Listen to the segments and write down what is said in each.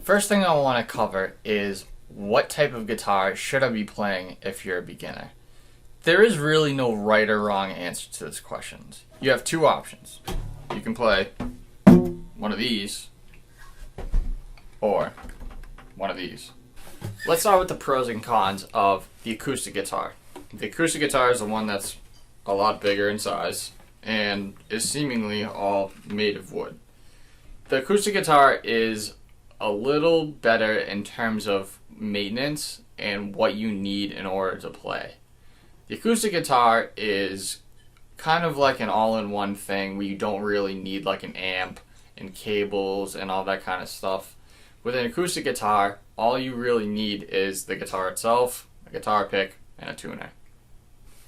First thing I want to cover is what type of guitar should I be playing if you're a beginner? There is really no right or wrong answer to this question. You have two options. You can play one of these or one of these. Let's start with the pros and cons of the acoustic guitar. The acoustic guitar is the one that's a lot bigger in size and is seemingly all made of wood. The acoustic guitar is a little better in terms of maintenance and what you need in order to play. The acoustic guitar is kind of like an all-in-one thing where you don't really need like an amp and cables and all that kind of stuff. With an acoustic guitar, all you really need is the guitar itself, a guitar pick, and a tuner.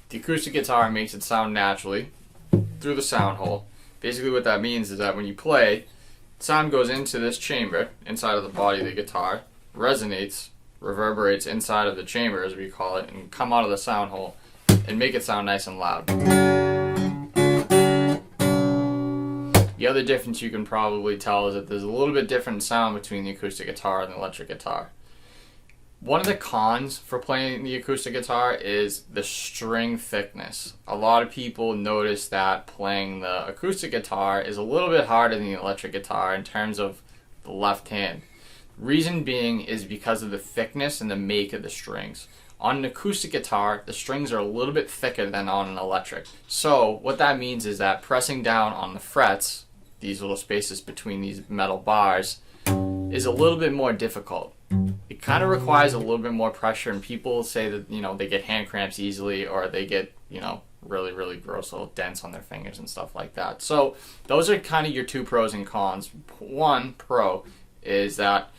The acoustic guitar makes it sound naturally through the sound hole. Basically what that means is that when you play, sound goes into this chamber inside of the body of the guitar, resonates, reverberates inside of the chamber as we call it, and come out of the sound hole and make it sound nice and loud. The other difference you can probably tell is that there's a little bit different sound between the acoustic guitar and the electric guitar. One of the cons for playing the acoustic guitar is the string thickness. A lot of people notice that playing the acoustic guitar is a little bit harder than the electric guitar in terms of the left hand. Reason being is because of the thickness and the make of the strings. On an acoustic guitar, the strings are a little bit thicker than on an electric. So what that means is that pressing down on the frets, these little spaces between these metal bars, is a little bit more difficult. It kind of requires a little bit more pressure, and people say that, they get hand cramps easily, or they get, really, really gross little dents on their fingers and stuff like that. So those are kind of your two pros and cons. One pro is that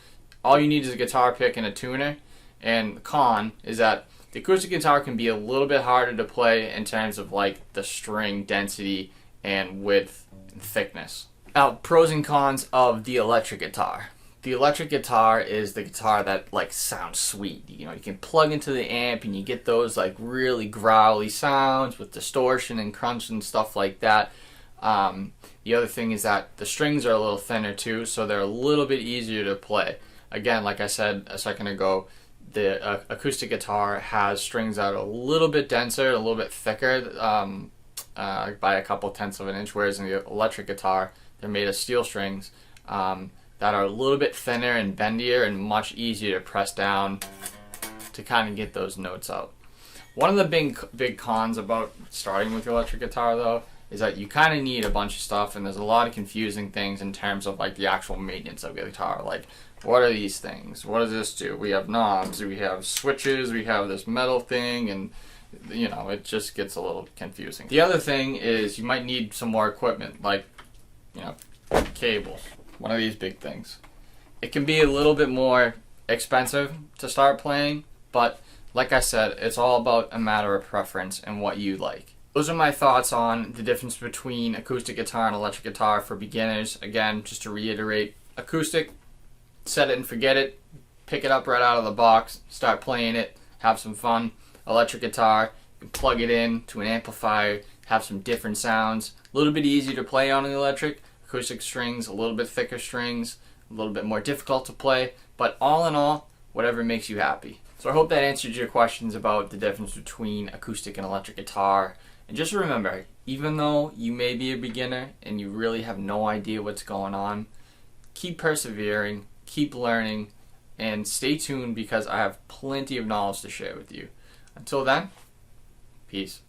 all you need is a guitar pick and a tuner, and the con is that the acoustic guitar can be a little bit harder to play in terms of like the string density and width and thickness. Now, pros and cons of the electric guitar. The electric guitar is the guitar that sounds sweet. You can plug into the amp and you get those really growly sounds with distortion and crunch and stuff like that. The other thing is that the strings are a little thinner too, so they're a little bit easier to play. Again, like I said a second ago, the acoustic guitar has strings that are a little bit denser, a little bit thicker by a couple tenths of an inch, whereas in the electric guitar, they're made of steel strings that are a little bit thinner and bendier and much easier to press down to kind of get those notes out. One of the big cons about starting with the electric guitar, though, is that you kind of need a bunch of stuff, and there's a lot of confusing things in terms of the actual maintenance of the guitar. What are these things? What does this do? We have knobs, we have switches, we have this metal thing, and it just gets a little confusing. The other thing is you might need some more equipment, cables, one of these big things. It can be a little bit more expensive to start playing, but like I said, it's all about a matter of preference and what you like. Those are my thoughts on the difference between acoustic guitar and electric guitar for beginners. Again, just to reiterate, acoustic, set it and forget it, pick it up right out of the box, start playing it, have some fun. Electric guitar, you can plug it in to an amplifier, have some different sounds, a little bit easier to play on the electric. Acoustic strings, a little bit thicker strings, a little bit more difficult to play, but all in all, whatever makes you happy. So I hope that answered your questions about the difference between acoustic and electric guitar. And just remember, even though you may be a beginner and you really have no idea what's going on, keep persevering, keep learning, and stay tuned because I have plenty of knowledge to share with you. Until then, peace.